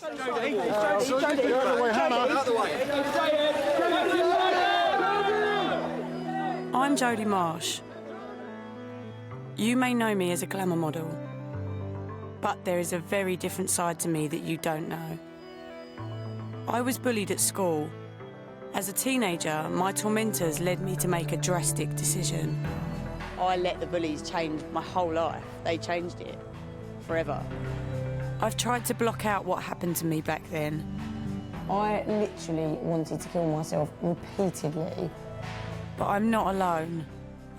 I'm Jodie Marsh. You may know me as a glamour model, but there is a very different side to me that you don't know. I was bullied at school. As a teenager, my tormentors led me to make a drastic decision. I let the bullies change my whole life. They changed it forever. I've tried to block out what happened to me back then. I literally wanted to kill myself repeatedly. But I'm not alone.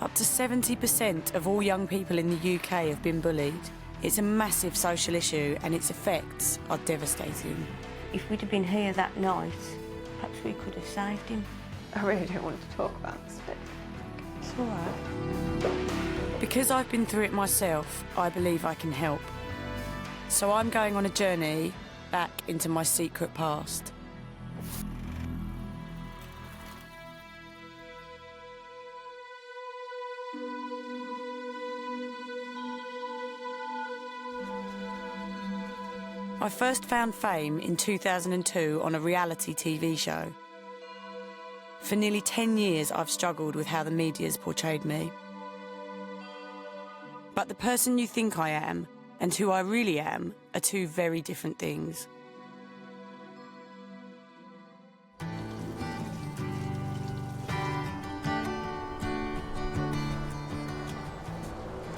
Up to 70% of all young people in the UK have been bullied. It's a massive social issue and its effects are devastating. If we'd have been here that night, perhaps we could have saved him. I really don't want to talk about this, but It's all right. Because I've been through it myself, I believe I can help. So I'm going on a journey back into my secret past. I first found fame in 2002 on a reality TV show. For nearly 10 years, I've struggled with how the media's portrayed me. But the person you think I am and who I really am are two very different things. Do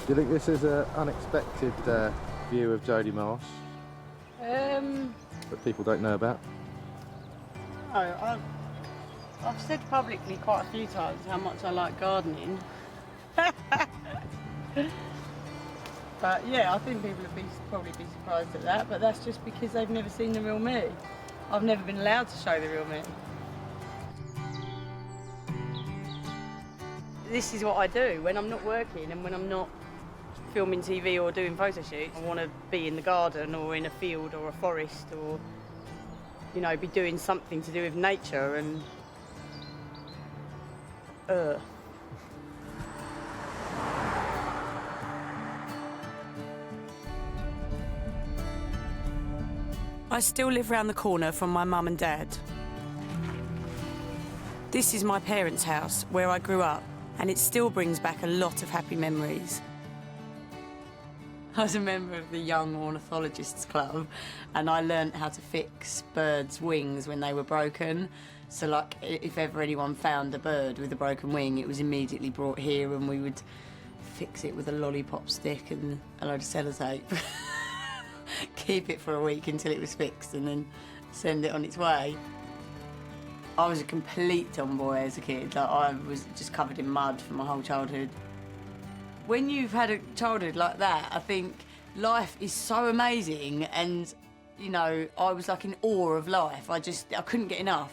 you think this is an unexpected view of Jodie Marsh that people don't know about? No, I've said publicly quite a few times how much I like gardening. But yeah, I think people would probably be surprised at that, but that's just because they've never seen the real me. I've never been allowed to show the real me. This is what I do when I'm not working and when I'm not filming TV or doing photo shoots. I want to be in the garden or in a field or a forest or, you know, be doing something to do with nature and... I still live round the corner from my mum and dad. This is my parents' house, where I grew up, and it still brings back a lot of happy memories. I was a member of the Young Ornithologists Club, and I learnt how to fix birds' wings when they were broken. So, like, if ever anyone found a bird with a broken wing, it was immediately brought here and we would fix it with a lollipop stick and a load of sellotape. Keep it for a week until it was fixed and then send it on its way. I was a complete tomboy as a kid. Like, I was just covered in mud for my whole childhood. When you've had a childhood like that, I think life is so amazing and, you know, I was like in awe of life. I couldn't get enough.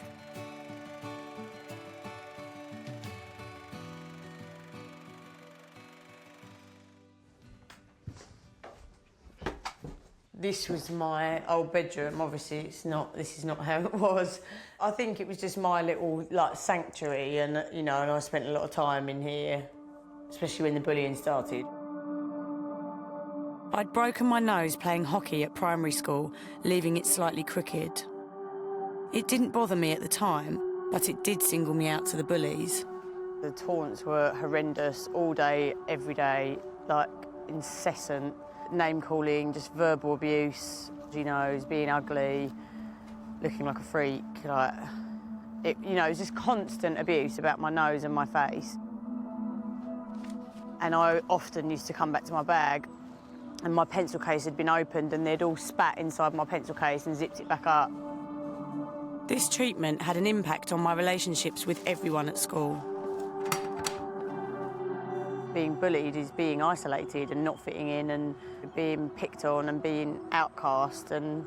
This was my old bedroom. Obviously, this is not how it was. I think it was just my little, like, sanctuary and, you know, and I spent a lot of time in here, especially when the bullying started. I'd broken my nose playing hockey at primary school, leaving it slightly crooked. It didn't bother me at the time, but it did single me out to the bullies. The taunts were horrendous, all day, every day, like, incessant. Name-calling, just verbal abuse, you know, being ugly, looking like a freak, like... It was just constant abuse about my nose and my face. And I often used to come back to my bag and my pencil case had been opened and they'd all spat inside my pencil case and zipped it back up. This treatment had an impact on my relationships with everyone at school. Being bullied is being isolated and not fitting in and being picked on and being outcast and,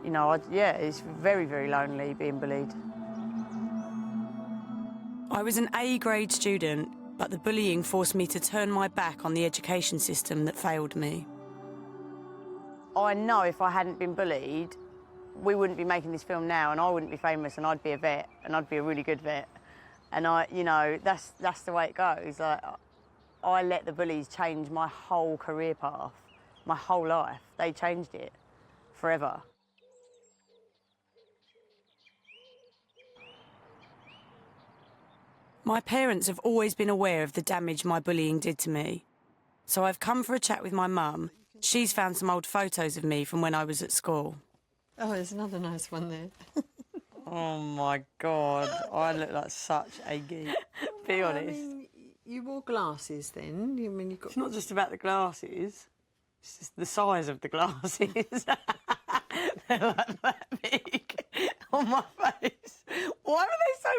you know, it's very, very lonely being bullied. I was an A-grade student, but the bullying forced me to turn my back on the education system that failed me. I know if I hadn't been bullied, we wouldn't be making this film now and I wouldn't be famous and I'd be a vet and I'd be a really good vet. And that's the way it goes. Like, I let the bullies change my whole career path, my whole life. They changed it forever. My parents have always been aware of the damage my bullying did to me. So I've come for a chat with my mum. She's found some old photos of me from when I was at school. Oh, there's another nice one there. Oh my God, I look like such a geek. Be honest. I mean, you wore glasses then. I mean, you got. It's not just about the glasses, it's just the size of the glasses. They're like that big on my face. Why were they so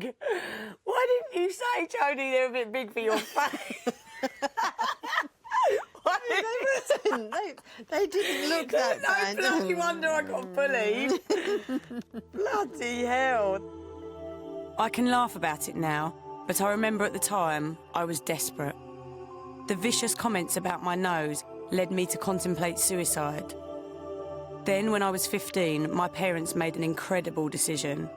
big? Why didn't you say, Jodie, they're a bit big for your face? They didn't look that bad. No bloody wonder I got bullied. Bloody hell. I can laugh about it now, but I remember at the time I was desperate. The vicious comments about my nose led me to contemplate suicide. Then, when I was 15, my parents made an incredible decision.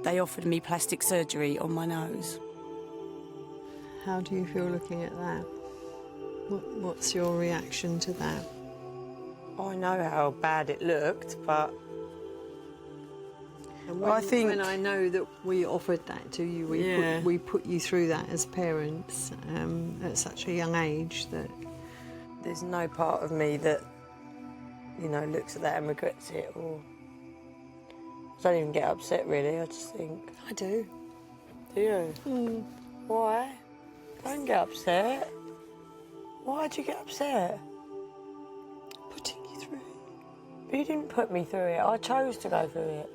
They offered me plastic surgery on my nose. How do you feel looking at that? What's your reaction to that? I know how bad it looked, but And when I know that we offered that to you, we put you through that as parents at such a young age that there's no part of me that, you know, looks at that and regrets it, or I don't even get upset really. I just think, I do. do you? Why? Don't get upset. Why'd you get upset? Putting you through it. But you didn't put me through it. I chose to go through it.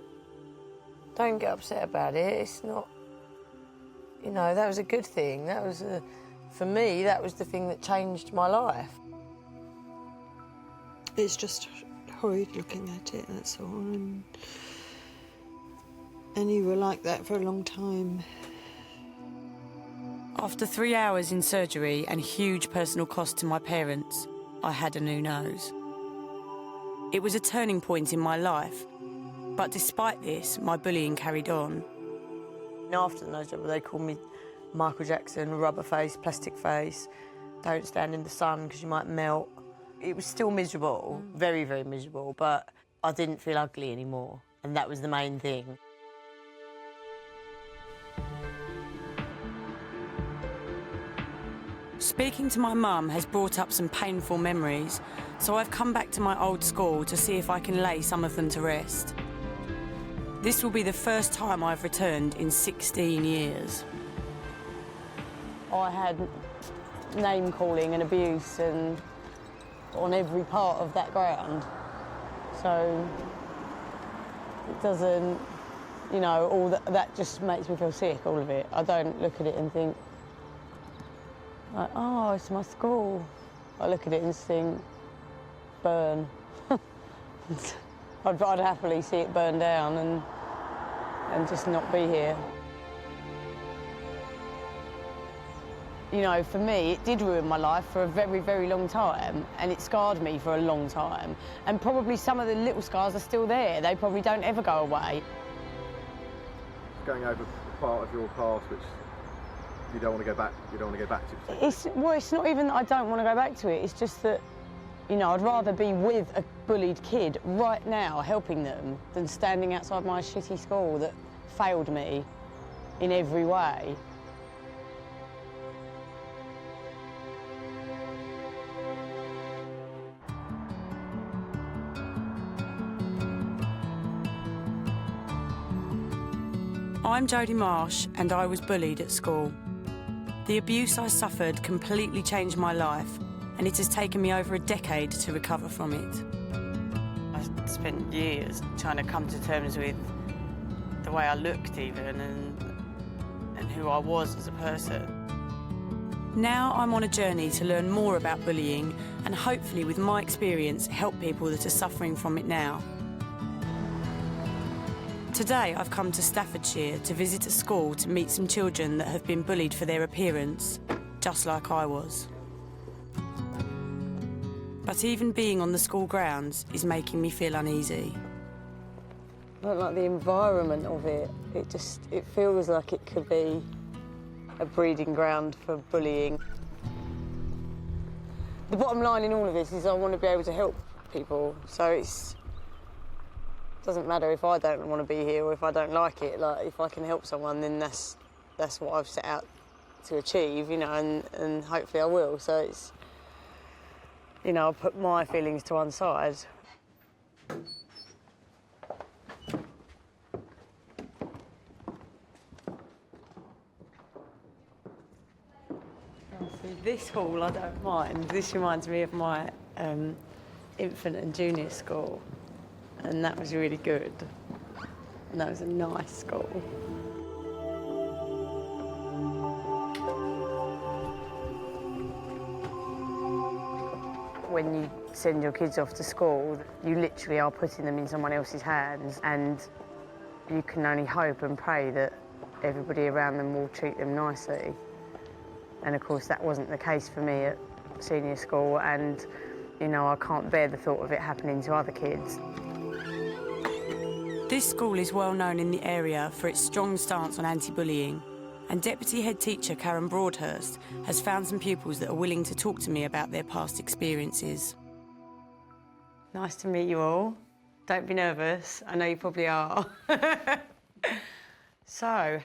Don't get upset about it. It's not, you know, that was a good thing. That was, for me, that was the thing that changed my life. It's just horrid looking at it, that's all. And you were like that for a long time. After 3 hours in surgery and huge personal cost to my parents, I had a new nose. It was a turning point in my life, but despite this, my bullying carried on. After the nose job, they called me Michael Jackson, rubber face, plastic face, don't stand in the sun because you might melt. It was still miserable, very, very miserable, but I didn't feel ugly anymore, and that was the main thing. Speaking to my mum has brought up some painful memories, so I've come back to my old school to see if I can lay some of them to rest. This will be the first time I've returned in 16 years. I had name-calling and abuse and on every part of that ground. So it doesn't, you know, all that just makes me feel sick, all of it. I don't look at it and think, like, oh, it's my school. I look at it and think, burn. I'd happily see it burn down and just not be here. You know, for me, it did ruin my life for a very, very long time, and it scarred me for a long time. And probably some of the little scars are still there. They probably don't ever go away. Going over part of your past which you don't want to go back. You don't want to go back to. It's not even that I don't want to go back to it. It's just that, you know, I'd rather be with a bullied kid right now, helping them, than standing outside my shitty school that failed me in every way. I'm Jodie Marsh, and I was bullied at school. The abuse I suffered completely changed my life, and it has taken me over a decade to recover from it. I spent years trying to come to terms with the way I looked even, and who I was as a person. Now I'm on a journey to learn more about bullying and hopefully, with my experience, help people that are suffering from it now. Today I've come to Staffordshire to visit a school to meet some children that have been bullied for their appearance, just like I was. But even being on the school grounds is making me feel uneasy. I don't like the environment of it. It feels like it could be a breeding ground for bullying. The bottom line in all of this is I want to be able to help people. So it doesn't matter if I don't want to be here or if I don't like it. Like, if I can help someone, then that's what I've set out to achieve, you know, and hopefully I will. So it's, you know, I'll put my feelings to one side. This hall I don't mind. This reminds me of my infant and junior school, and that was really good. And that was a nice school. When you send your kids off to school, you literally are putting them in someone else's hands, and you can only hope and pray that everybody around them will treat them nicely. And of course that wasn't the case for me at senior school, and you know, I can't bear the thought of it happening to other kids. This school is well known in the area for its strong stance on anti-bullying, and Deputy Head Teacher Karen Broadhurst has found some pupils that are willing to talk to me about their past experiences. Nice to meet you all. Don't be nervous, I know you probably are. So,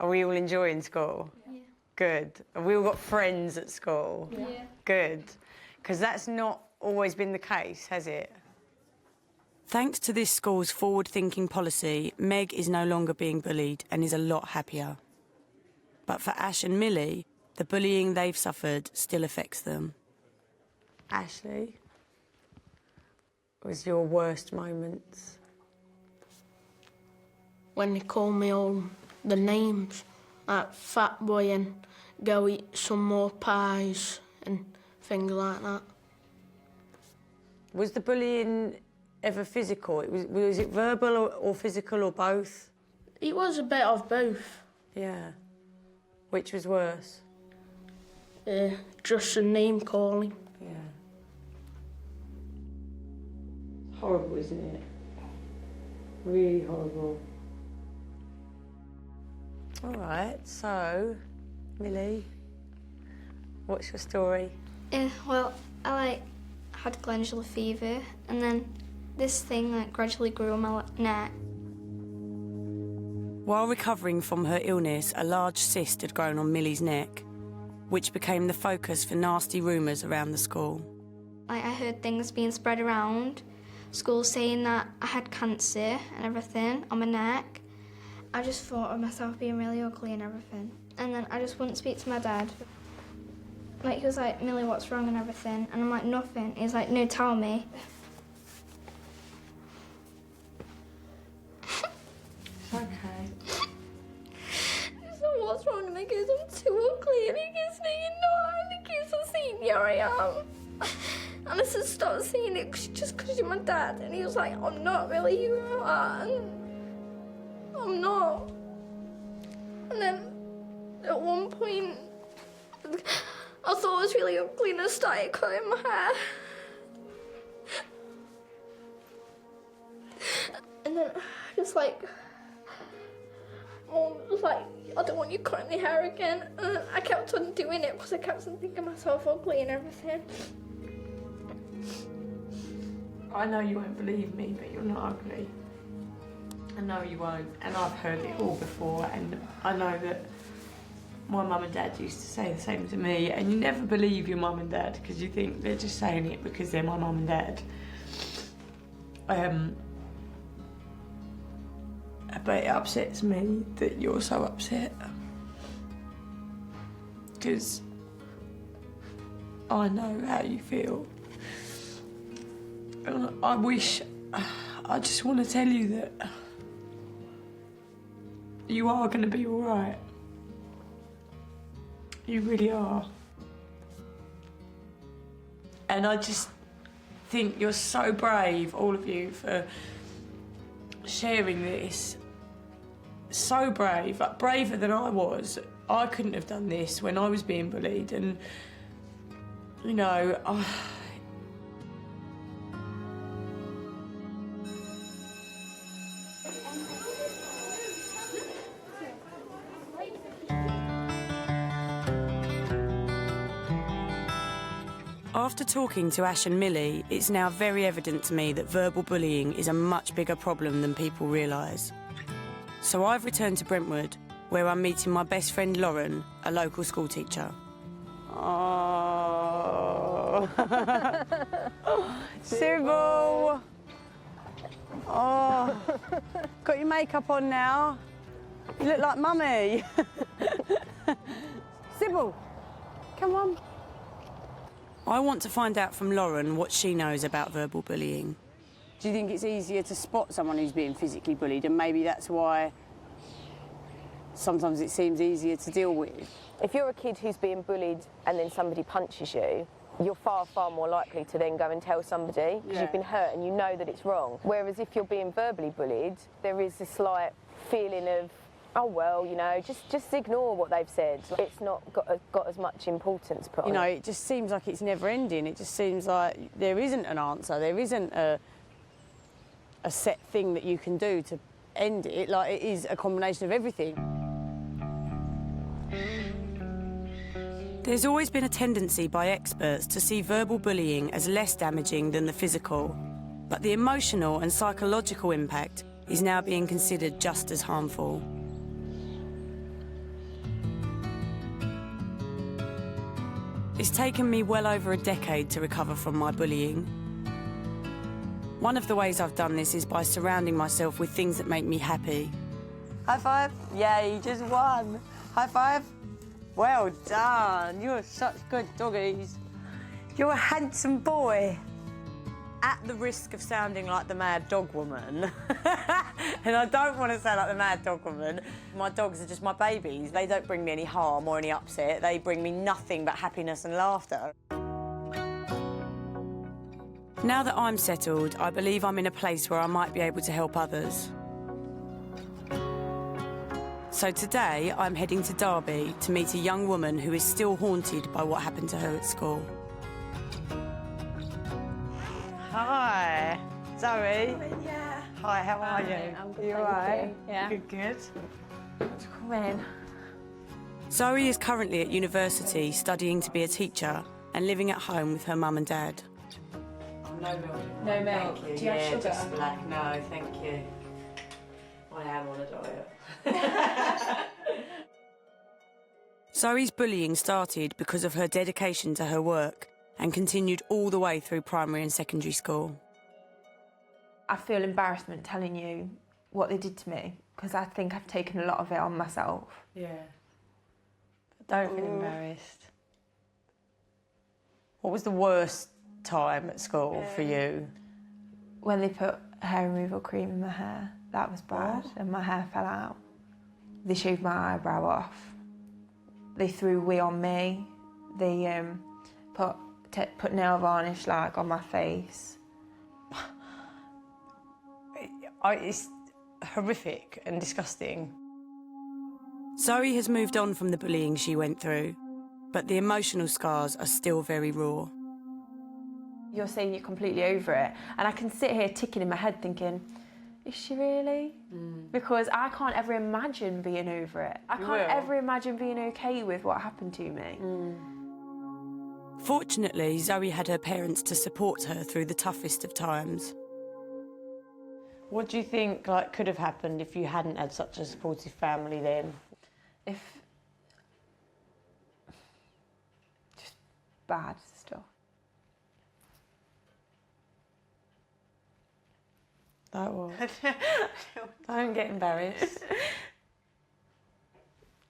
are we all enjoying school? Yeah. Good. Have we all got friends at school? Yeah. Good. Because that's not always been the case, has it? Thanks to this school's forward-thinking policy, Meg is no longer being bullied and is a lot happier. But for Ash and Millie, the bullying they've suffered still affects them. Ashley, what was your worst moments? When they call me all the names, like fat boy and go eat some more pies and things like that. Was the bullying ever physical? Was it verbal or physical or both? It was a bit of both. Yeah. Which was worse? Just a name calling. Yeah. Horrible, isn't it? Really horrible. All right, so, Millie, what's your story? Well, I had glandular fever, and then this thing gradually grew on my neck. While recovering from her illness, a large cyst had grown on Millie's neck, which became the focus for nasty rumours around the school. I heard things being spread around, school saying that I had cancer and everything on my neck. I just thought of myself being really ugly and everything. And then I just wouldn't speak to my dad. He was like, Millie, what's wrong and everything? And I'm like, nothing. He's like, no, tell me. It's okay. So what's wrong? And I goes, I'm too ugly. And he goes, no, you're not. And he goes, I'm saying, yeah, I am. And I said, stop saying it just because you're my dad. And he was like, I'm not really, you are. And I'm not. And then at one point, I thought it was really ugly and I started cutting my hair. And then just Mum was like, I don't want you cutting your hair again. And I kept on doing it because I kept on thinking myself ugly and everything. I know you won't believe me, but you're not ugly. I know you won't, and I've heard it all before, and I know that my mum and dad used to say the same to me, and you never believe your mum and dad because you think they're just saying it because they're my mum and dad. But it upsets me that you're so upset because I know how you feel. And I just want to tell you that you are going to be all right. You really are. And I just think you're so brave, all of you, for sharing this. So brave, like braver than I was. I couldn't have done this when I was being bullied, and you know, After talking to Ash and Millie, it's now very evident to me that verbal bullying is a much bigger problem than people realise. So I've returned to Brentwood, where I'm meeting my best friend Lauren, a local school teacher. Oh. Sybil! Oh. Got your makeup on now? You look like Mummy. Sybil, come on. I want to find out from Lauren what she knows about verbal bullying. Do you think it's easier to spot someone who's being physically bullied, and maybe that's why sometimes it seems easier to deal with? If you're a kid who's being bullied and then somebody punches you, you're far, far more likely to then go and tell somebody because you've been hurt and you know that it's wrong. Whereas if you're being verbally bullied, there is this slight feeling of, oh, well, you know, just ignore what they've said. It's not got as much importance put on it. You know, it just seems like it's never ending. It just seems like there isn't an answer. There isn't a set thing that you can do to end it. Like, it is a combination of everything. There's always been a tendency by experts to see verbal bullying as less damaging than the physical, but the emotional and psychological impact is now being considered just as harmful. It's taken me well over a decade to recover from my bullying. One of the ways I've done this is by surrounding myself with things that make me happy. High five. Yay, you just won. High five. Well done. You're such good doggies. You're a handsome boy. At the risk of sounding like the mad dog woman, and I don't want to sound like the mad dog woman, my dogs are just my babies. They don't bring me any harm or any upset. They bring me nothing but happiness and laughter. Now that I'm settled, I believe I'm in a place where I might be able to help others. So today, I'm heading to Derby to meet a young woman who is still haunted by what happened to her at school. Hi, Zoe. Yeah. Hi, how are you? I'm good, you thank alright? you. Yeah. Good. Come in. Zoe is currently at university studying to be a teacher and living at home with her mum and dad. No milk. No milk. Thank you. Do you have sugar? Just black. No, thank you. I am on a diet. Zoe's bullying started because of her dedication to her work and continued all the way through primary and secondary school. I feel embarrassment telling you what they did to me because I think I've taken a lot of it on myself. Yeah. Don't feel embarrassed. What was the worst time at school for you? When they put hair removal cream in my hair, that was bad, and my hair fell out. They shaved my eyebrow off. They threw wee on me. They put nail varnish like on my face. It's horrific and disgusting. Zoe has moved on from the bullying she went through, but the emotional scars are still very raw. You're saying you're completely over it, and I can sit here ticking in my head thinking, is she really? Because I can't ever imagine being over it. I can't ever imagine being okay with what happened to me. Fortunately, Zoe had her parents to support her through the toughest of times. What do you think could have happened if you hadn't had such a supportive family then? Just bad stuff. That was. Don't get embarrassed.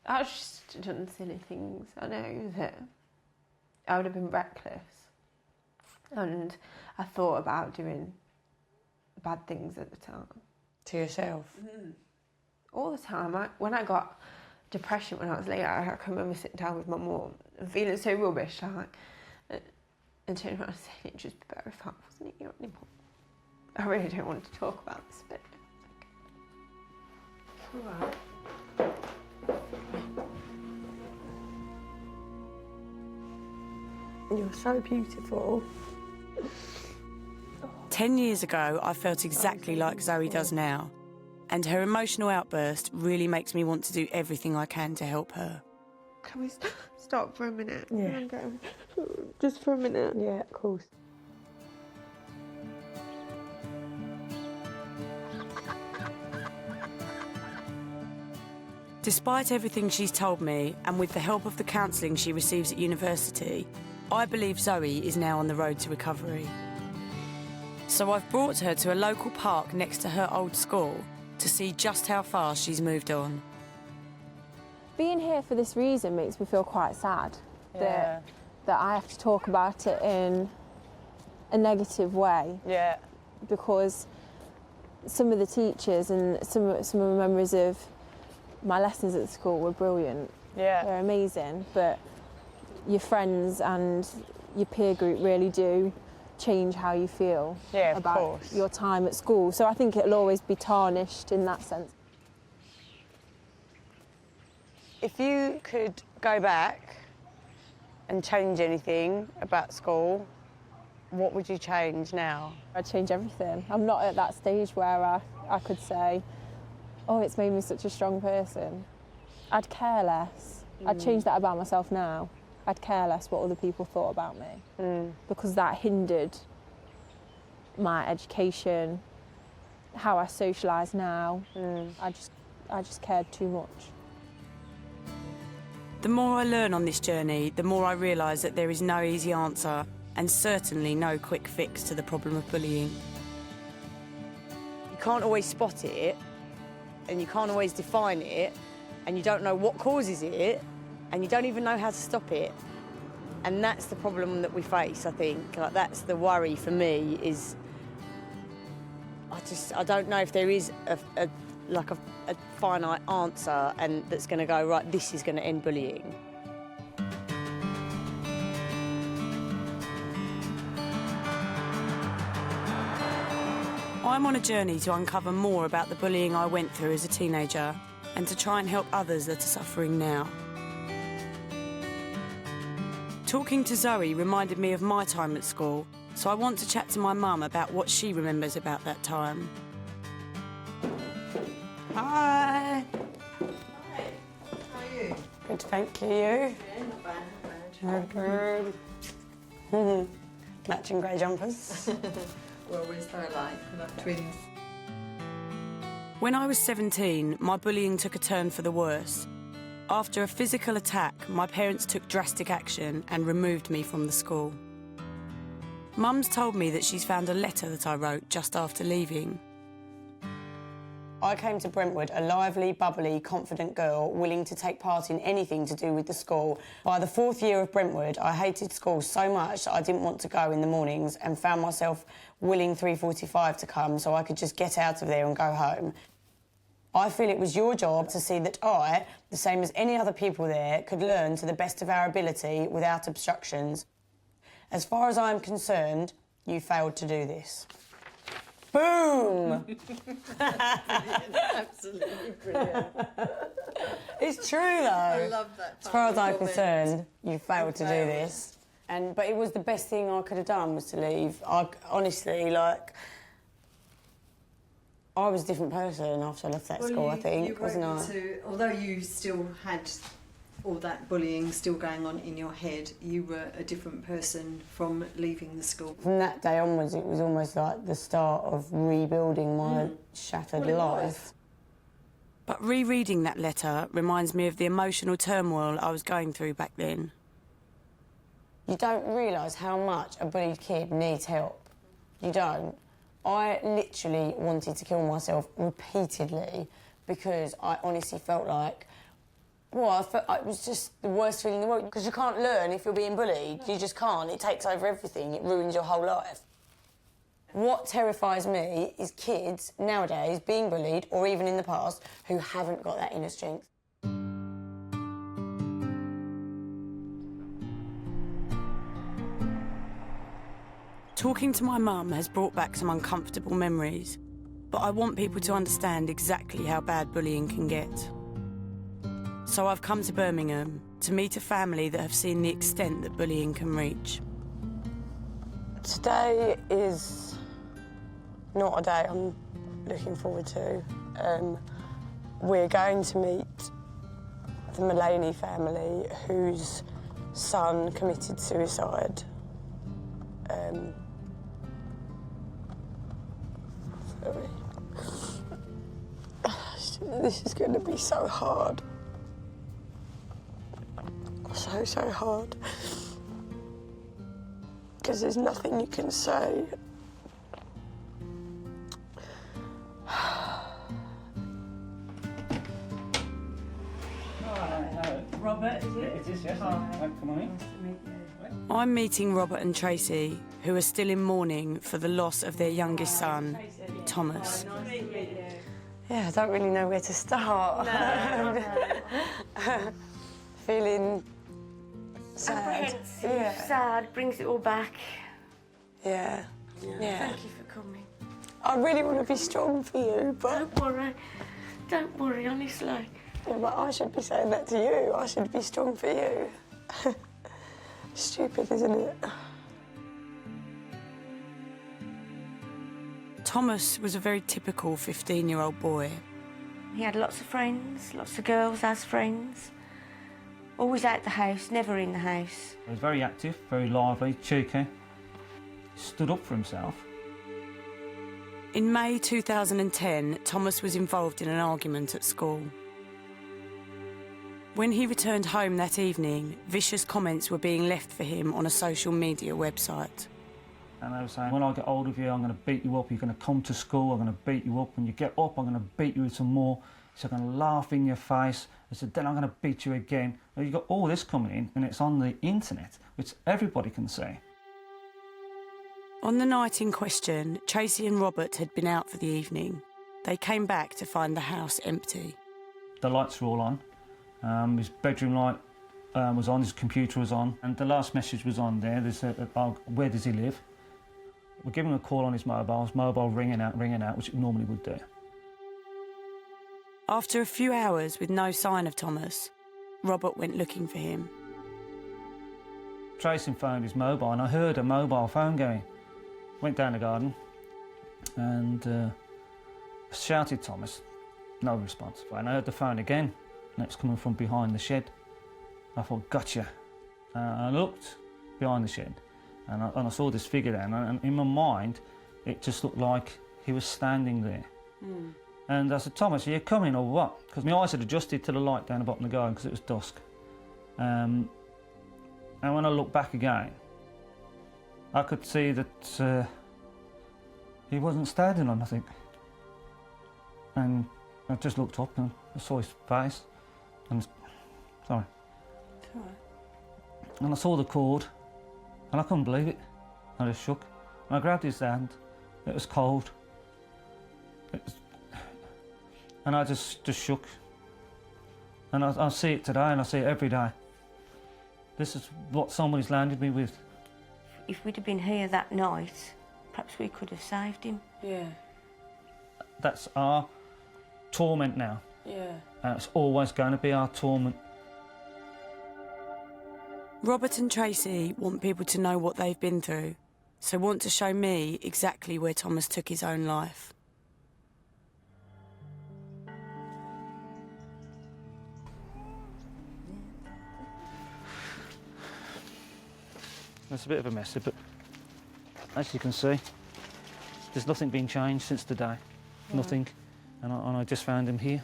I've just done silly things. I know that I would have been reckless. And I thought about doing bad things at the time. To yourself? All the time. When I got depression when I was little, I can remember sitting down with my mum and feeling so rubbish, and turning around and saying it'd just be better if I wasn't here anymore. I really don't want to talk about this bit. It's all right. You're so beautiful. 10 years ago, I felt exactly like Zoe does now, and her emotional outburst really makes me want to do everything I can to help her. Can we stop for a minute? Yeah. Just for a minute. Yeah, of course. Despite everything she's told me, and with the help of the counselling she receives at university, I believe Zoe is now on the road to recovery. So I've brought her to a local park next to her old school to see just how far she's moved on. Being here for this reason makes me feel quite sad that I have to talk about it in a negative way. Yeah. Because some of the teachers and some of the members of my lessons at the school were brilliant. Yeah. They're amazing, but your friends and your peer group really do change how you feel about your time at school. So I think it'll always be tarnished in that sense. If you could go back and change anything about school, what would you change now? I'd change everything. I'm not at that stage where I could say, oh, it's made me such a strong person. I'd care less. I'd change that about myself now. I'd care less what other people thought about me because that hindered my education, how I socialise now. I just cared too much. The more I learn on this journey, the more I realise that there is no easy answer and certainly no quick fix to the problem of bullying. You can't always spot it and you can't always define it and you don't know what causes it and you don't even know how to stop it. And that's the problem that we face, I think. Like, that's the worry for me is I don't know if there is a finite answer and that's going to go, right, this is going to end bullying. I'm on a journey to uncover more about the bullying I went through as a teenager and to try and help others that are suffering now. Talking to Zoe reminded me of my time at school, so I want to chat to my mum about what she remembers about that time. Hi. Hi. How are you? Good, thank you. Yeah, not bad, not bad. Good. Matching grey jumpers. Well, we're so alike, we're like twins. When I was 17, my bullying took a turn for the worse. After a physical attack, my parents took drastic action and removed me from the school. Mum's told me that she's found a letter that I wrote just after leaving. I came to Brentwood a lively, bubbly, confident girl willing to take part in anything to do with the school. By the 4th year of Brentwood, I hated school so much that I didn't want to go in the mornings and found myself willing 3:45 to come so I could just get out of there and go home. I feel it was your job to see that I, the same as any other people there, could learn to the best of our ability without obstructions. As far as I'm concerned, you failed to do this. Boom! Absolutely brilliant. It's true, though. I love that. As far as I'm concerned, you failed to do this. But it was the best thing I could have done was to leave. I honestly, like, I was a different person after I left that school, I think, wasn't I? Although you still had all that bullying still going on in your head, you were a different person from leaving the school. From that day onwards, it was almost like the start of rebuilding my shattered life. But rereading that letter reminds me of the emotional turmoil I was going through back then. You don't realise how much a bullied kid needs help. You don't. I literally wanted to kill myself repeatedly because I honestly felt like, well, I felt it was just the worst feeling in the world because you can't learn if you're being bullied. You just can't. It takes over everything. It ruins your whole life. What terrifies me is kids nowadays being bullied, or even in the past, who haven't got that inner strength. Talking to my mum has brought back some uncomfortable memories, but I want people to understand exactly how bad bullying can get. So I've come to Birmingham to meet a family that have seen the extent that bullying can reach. Today is not a day I'm looking forward to. We're going to meet the Mullaney family whose son committed suicide. Sorry. This is going to be so hard. So hard. Because there's nothing you can say. Robert, is it? It is, yes. Come on in. Nice to meet you. I'm meeting Robert and Tracy, who are still in mourning for the loss of their youngest son, Thomas. Nice to meet you. Yeah, I don't really know where to start. No. Feeling sad. Apprehensive, Yeah. sad, brings it all back. Yeah. Yeah. Thank you for coming. I really want to be strong for you, but... Don't worry, honestly. Yeah, but I should be saying that to you. I should be strong for you. Stupid, isn't it? Thomas was a very typical 15-year-old boy. He had lots of friends, lots of girls as friends. Always out the house, never in the house. He was very active, very lively, cheeky. Stood up for himself. In May 2010, Thomas was involved in an argument at school. When he returned home that evening, vicious comments were being left for him on a social media website. And they were saying, when I get hold of you, I'm going to beat you up. You're going to come to school, I'm going to beat you up. When you get up, I'm going to beat you some more. So I'm going to laugh in your face. I said, then I'm going to beat you again. Well, you've got all this coming in, and it's on the internet, which everybody can see. On the night in question, Tracy and Robert had been out for the evening. They came back to find the house empty. The lights were all on. His bedroom light was on, his computer was on, and the last message was on there. They said, where does he live? We're giving him a call on his mobile ringing out, which it normally would do. After a few hours with no sign of Thomas, Robert went looking for him. Tracy phoned his mobile, and I heard a mobile phone going. Went down the garden and shouted Thomas. No response. And I heard the phone again, and it was coming from behind the shed. I thought, gotcha. I looked behind the shed, and I saw this figure there, and in my mind, it just looked like he was standing there. Mm. And I said, Thomas, are you coming or what? Because my eyes had adjusted to the light down the bottom of the garden because it was dusk. And when I looked back again, I could see that he wasn't standing on nothing. And I just looked up and I saw his face. And sorry. And I saw the cord, and I couldn't believe it. I just shook. And I grabbed his hand. It was cold. And I just shook. And I see it today, and I see it every day. This is what somebody's landed me with. If we'd have been here that night, perhaps we could have saved him. Yeah. That's our torment now. Yeah. And it's always going to be our torment. Robert and Tracy want people to know what they've been through, so want to show me exactly where Thomas took his own life. It's a bit of a mess, but as you can see, there's nothing been changed since the day. Yeah. Nothing. And I just found him here.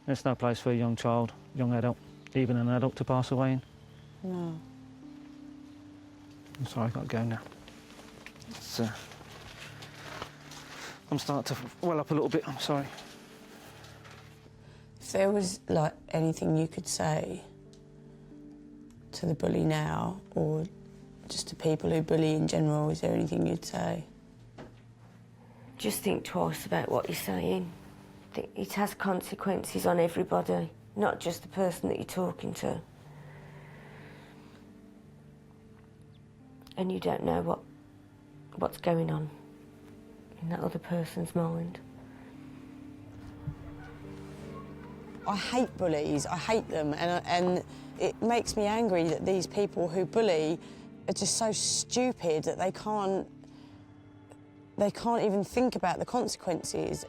There's no place for a young child, young adult, even an adult to pass away in. No. I'm sorry, I've got to go now. It's, I'm starting to well up a little bit, I'm sorry. If there was, like, anything you could say to the bully now, or just to people who bully in general, is there anything you'd say? Just think twice about what you're saying. It has consequences on everybody, not just the person that you're talking to. And you don't know what's going on in that other person's mind. I hate bullies, I hate them, and it makes me angry that these people who bully are just so stupid that they can't even think about the consequences.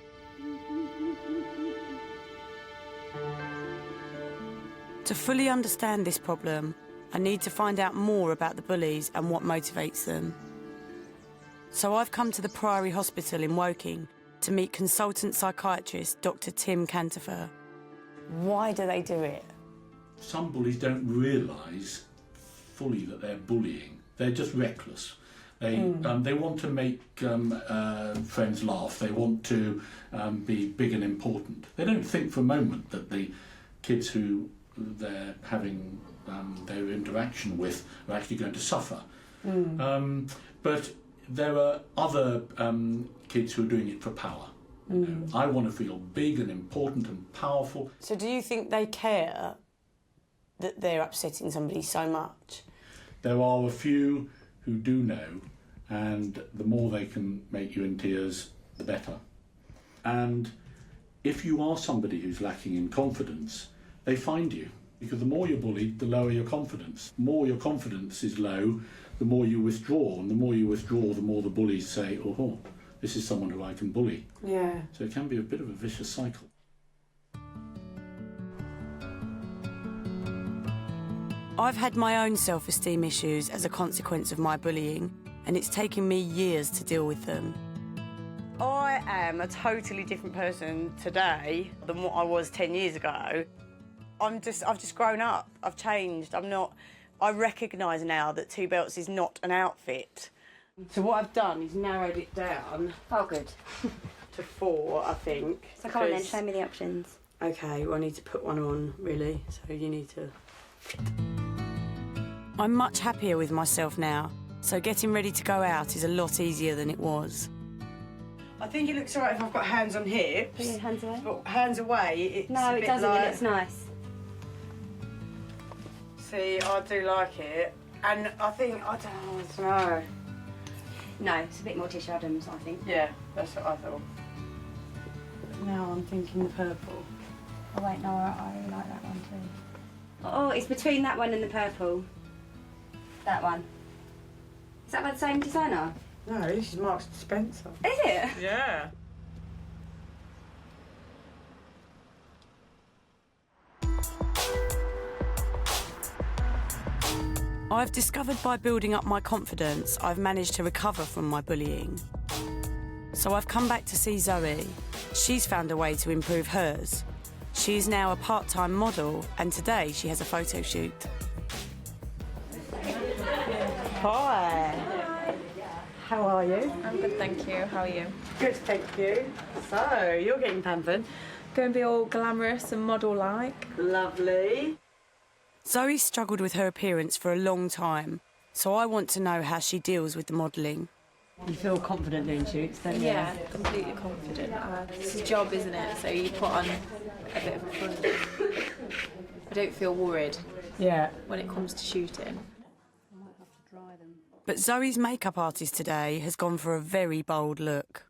To fully understand this problem, I need to find out more about the bullies and what motivates them. So I've come to the Priory Hospital in Woking to meet consultant psychiatrist Dr. Tim Cantifer. Why do they do it? Some bullies don't realise fully that they're bullying. They're just reckless. They want to make friends laugh. They want to be big and important. They don't think for a moment that the kids who they're having their interaction with are actually going to suffer. But there are other kids who are doing it for power. You know, I want to feel big and important and powerful. So do you think they care that they're upsetting somebody so much? There are a few who do know, and the more they can make you in tears, the better. And if you are somebody who's lacking in confidence, they find you. Because the more you're bullied, the lower your confidence. The more your confidence is low, the more you withdraw. And the more you withdraw, the more the bullies say, oh, this is someone who I can bully. Yeah. So it can be a bit of a vicious cycle. I've had my own self-esteem issues as a consequence of my bullying, and it's taken me years to deal with them. I am a totally different person today than what I was 10 years ago. I've just grown up. I've changed. I recognise now that 2 belts is not an outfit. So what I've done is narrowed it down. Oh, good. To 4, I think. So come on then, show me the options. OK, well, I need to put one on, really, so you need to... I'm much happier with myself now, so getting ready to go out is a lot easier than it was. I think it looks all right if I've got hands on hips. Put your hands away. But hands away, it's No, a it bit doesn't. like... It looks nice. See, I do like it. And I think, I don't know. No, it's a bit more Tish Adams, I think. Yeah, that's what I thought. Now I'm thinking the purple. Oh wait, no, I really like that one too. Oh, it's between that one and the purple. That one. Is that by the same designer? No, this is Marks and Spencer. Is it? Yeah. I've discovered by building up my confidence, I've managed to recover from my bullying. So I've come back to see Zoe. She's found a way to improve hers. She is now a part-time model, and today she has a photo shoot. Hi. How are you? I'm good, thank you. How are you? Good, thank you. So, you're getting pampered. Going to be all glamorous and model-like. Lovely. Zoe struggled with her appearance for a long time, so I want to know how she deals with the modelling. You feel confident doing shoots, don't you? Yeah, completely confident. It's a job, isn't it? So you put on a bit of a front. I don't feel worried when it comes to shooting. But Zoe's makeup artist today has gone for a very bold look.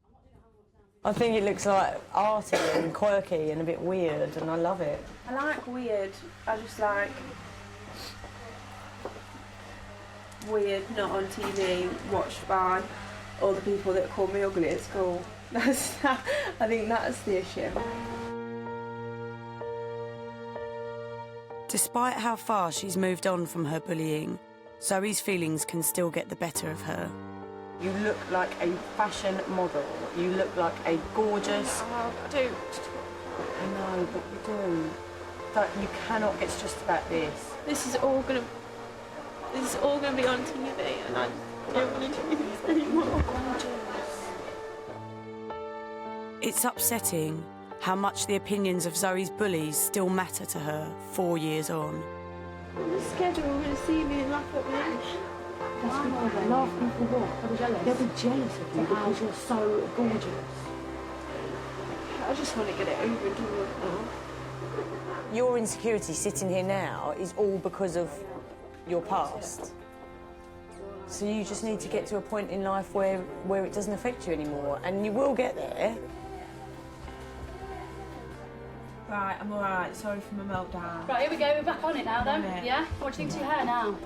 I think it looks like arty and quirky and a bit weird, and I love it. I like weird. I just like weird, not on TV, watched by all the people that call me ugly at school. I think that's the issue. Despite how far she's moved on from her bullying, Zoe's feelings can still get the better of her. You look like a fashion model. You look like a gorgeous... Oh, I don't. I know, but you do. But you cannot get stressed about this. This is all gonna be on TV, and I don't want to do this anymore. It's upsetting how much the opinions of Zoe's bullies still matter to her 4 years on. I'm scared they're all going to see me and laugh at me. Laughing for what? They'll be jealous of you because you're so gorgeous. I just want to get it over and done with now. Your insecurity sitting here now is all because of your past. So you just need to get to a point in life where it doesn't affect you anymore, and you will get there. Right, I'm alright. Sorry for my meltdown. Right, here we go. We're back on it now, then. On it. Yeah? What do you think to your hair now?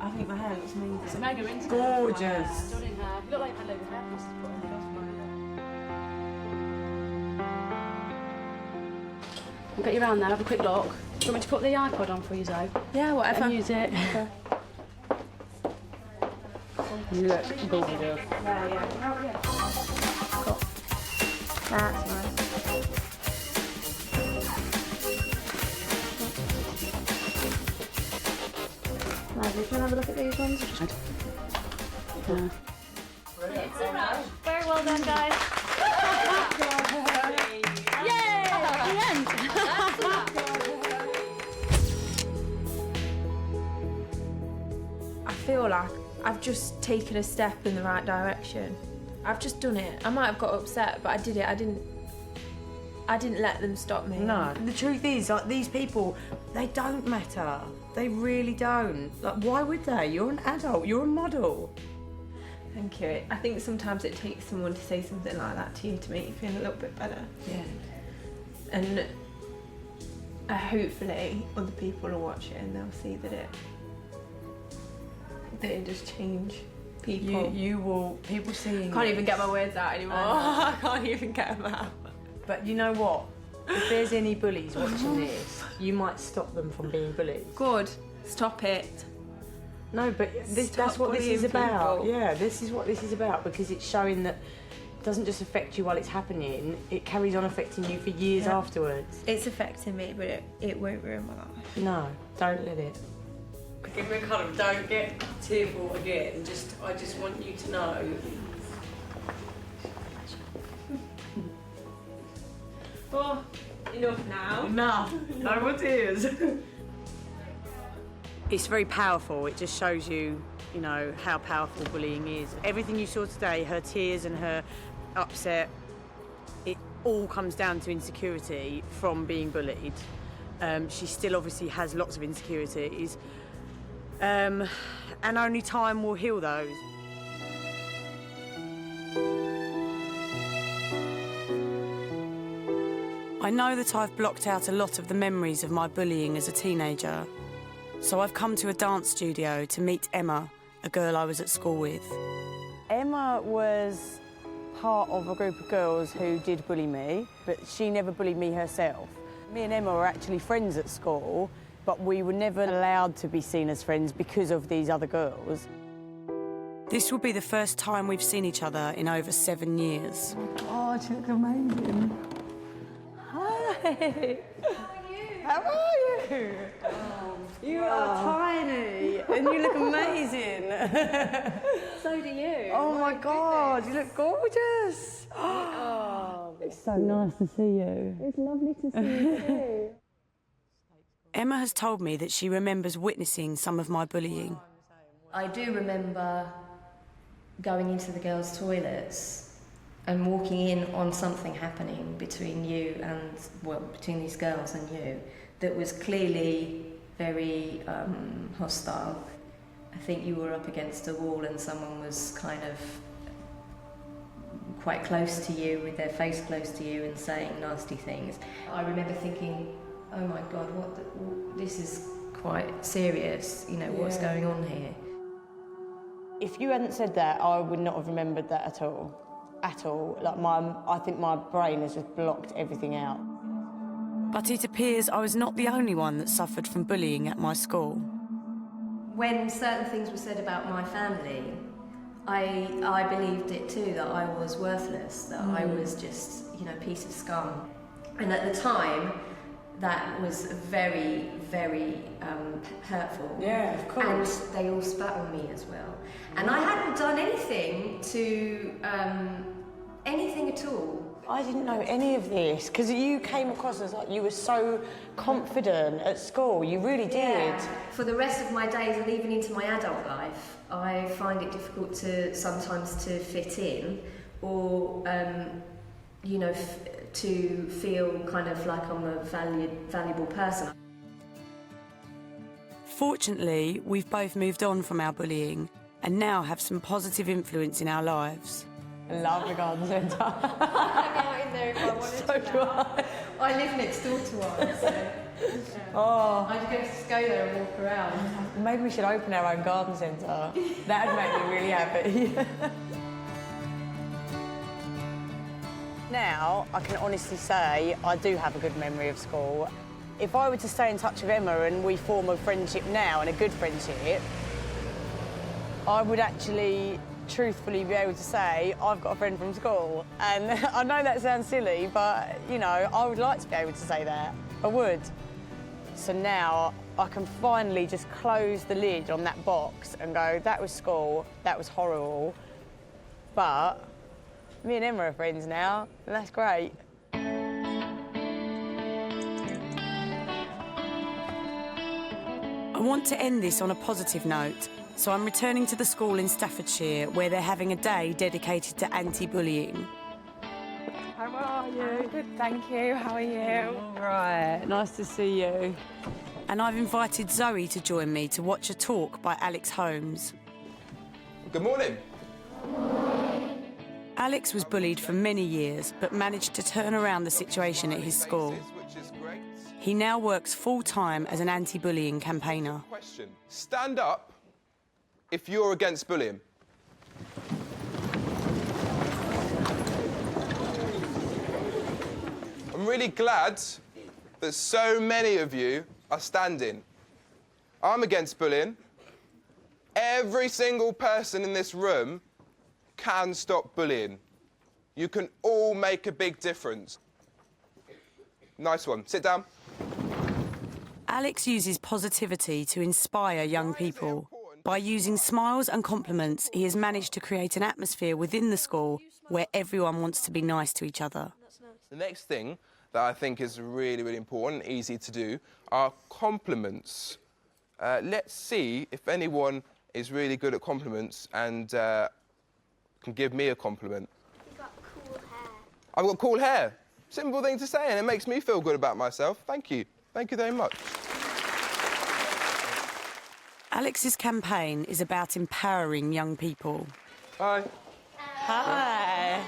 I think my hair looks amazing. It's mega, isn't it? Gorgeous. Stunning hair. You look like you've had a load of hair. Just put on it. I'll get you around there. Have a quick look. Do you want me to put the iPod on for you, Zoe? Yeah, whatever. And use it. Okay. You look gorgeous. Yeah. Cool. That's nice. Lovely. Do you want to have a look at these ones? Very well done, guys. Yay! The end. I feel like I've just taken a step in the right direction. I've just done it. I might have got upset, but I did it. I didn't let them stop me. No. The truth is, like, these people, they don't matter. They really don't. Like, why would they? You're an adult. You're a model. Thank you. I think sometimes it takes someone to say something like that to you to make you feel a little bit better. Yeah. And hopefully other people will watch it and they'll see that it does change people. You will, people seeing Can't even get my words out anymore. I can't even get them out. But you know what? If there's any bullies watching this, you might stop them from being bullies. Good. Stop it. No, but that's what this is about. Yeah, this is what this is about, because it's showing that it doesn't just affect you while it's happening, it carries on affecting you for years afterwards. It's affecting me, but it won't ruin my life. No, don't let it. Give me a kind of don't get tearful again. I just want you to know. Oh, enough now. No, no more tears. It's very powerful. It just shows you, you know, how powerful bullying is. Everything you saw today, her tears and her upset, it all comes down to insecurity from being bullied. She still obviously has lots of insecurities. And only time will heal those. I know that I've blocked out a lot of the memories of my bullying as a teenager, so I've come to a dance studio to meet Emma, a girl I was at school with. Emma was part of a group of girls who did bully me, but she never bullied me herself. Me and Emma were actually friends at school, but we were never allowed to be seen as friends because of these other girls. This will be the first time we've seen each other in over 7 years. Oh, you look amazing. Hi. How are you? You are tiny and you look amazing. So do you. Oh my God, you look gorgeous. Oh, it's so nice to see you. It's lovely to see you too. Emma has told me that she remembers witnessing some of my bullying. I do remember going into the girls' toilets and walking in on something happening between you and, well, between these girls and you, that was clearly very hostile. I think you were up against a wall and someone was kind of quite close to you, with their face close to you and saying nasty things. I remember thinking, oh my God, this is quite serious, you know, what's going on here? If you hadn't said that, I would not have remembered that at all. At all. Like, I think my brain has just blocked everything out. But it appears I was not the only one that suffered from bullying at my school. When certain things were said about my family, I believed it too, that I was worthless, that I was just, you know, a piece of scum. And at the time, that was very, very hurtful. Yeah, of course. And they all spat on me as well. And I hadn't done anything to, anything at all. I didn't know any of this, because you came across as like you were so confident at school. You really did. Yeah. For the rest of my days and even into my adult life, I find it difficult to sometimes to fit in, or you know, to feel kind of like I'm a valuable person. Fortunately, we've both moved on from our bullying and now have some positive influence in our lives. I love the garden centre. Hang out in there if I wanted So to. do I. I live next door to one, so Oh, I'd just go there and walk around. maybe we should open our own garden centre. That'd make me really happy. Now, I can honestly say I do have a good memory of school. if I were to stay in touch with Emma and we form a friendship now, and a good friendship, I would actually truthfully be able to say, I've got a friend from school. And I know that sounds silly, but, you know, I would like to be able to say that. I would. So now I can finally just close the lid on that box and go, that was school, that was horrible, but me and Emma are friends now, and that's great. I want to end this on a positive note, so I'm returning to the school in Staffordshire where they're having a day dedicated to anti-bullying. How are you? Good, thank you. How are you? All right, nice to see you. And I've invited Zoe to join me to watch a talk by Alex Holmes. Good morning. Alex was bullied for many years, but managed to turn around the situation at his school. He now works full-time as an anti-bullying campaigner. Question. Stand up if you're against bullying. I'm really glad that so many of you are standing. I'm against bullying. Every single person in this room can stop bullying. You can all make a big difference. Nice one. Sit down. Alex uses positivity to inspire young people. By using smiles and compliments, he has managed to create an atmosphere within the school where everyone wants to be nice to each other. The next thing that I think is really, really important, easy to do, are compliments. Let's see if anyone is really good at compliments and can give me a compliment. You've got cool hair. I've got cool hair. Simple thing to say, and it makes me feel good about myself. Thank you. Thank you very much. Alex's campaign is about empowering young people. Hi. Hi.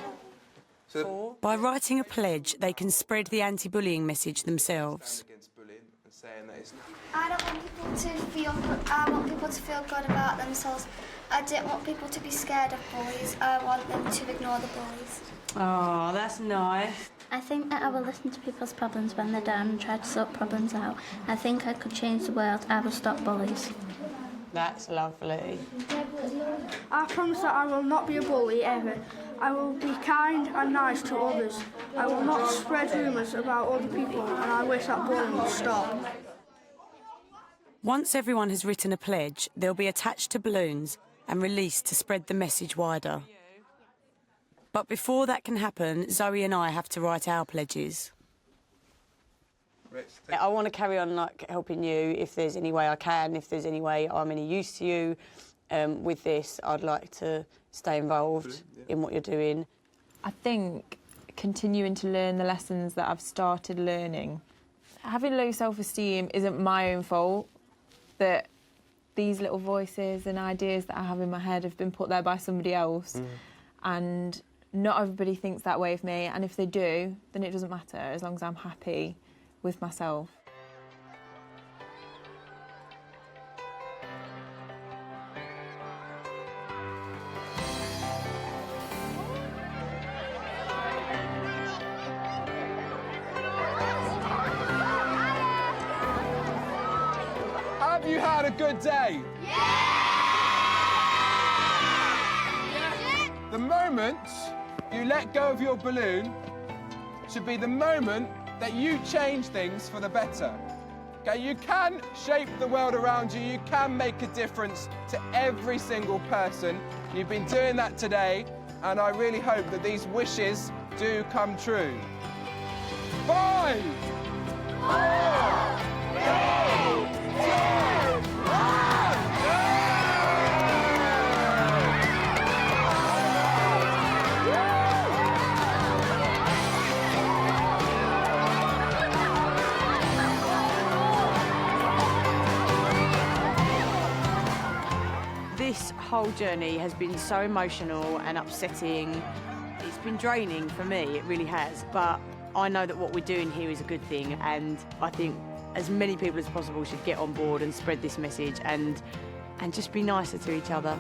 So, by writing a pledge, they can spread the anti-bullying message themselves. I don't want people to feel good. I want people to feel good about themselves. I don't want people to be scared of bullies. I want them to ignore the bullies. Oh, that's nice. I think that I will listen to people's problems when they're down and try to sort problems out. I think I could change the world. I will stop bullies. That's lovely. I promise that I will not be a bully ever. I will be kind and nice to others. I will not spread rumours about other people, and I wish that bullying would stop. Once everyone has written a pledge, they'll be attached to balloons and released to spread the message wider. But before that can happen, Zoe and I have to write our pledges. I want to carry on helping you if there's any way I can, if there's any way I'm any use to you. With this, I'd like to stay involved in what you're doing. I think continuing to learn the lessons that I've started learning. Having low self-esteem isn't my own fault, that these little voices and ideas that I have in my head have been put there by somebody else. And not everybody thinks that way of me, and if they do, then it doesn't matter, as long as I'm happy with myself. Have you had a good day? The moment you let go of your balloon should be the moment that you change things for the better. Okay, you can shape the world around you, you can make a difference to every single person. You've been doing that today, and I really hope that these wishes do come true. 5, 4, 3, 2, 1, This whole journey has been so emotional and upsetting. It's been draining for me, it really has. But I know that what we're doing here is a good thing, and I think as many people as possible should get on board and spread this message and just be nicer to each other.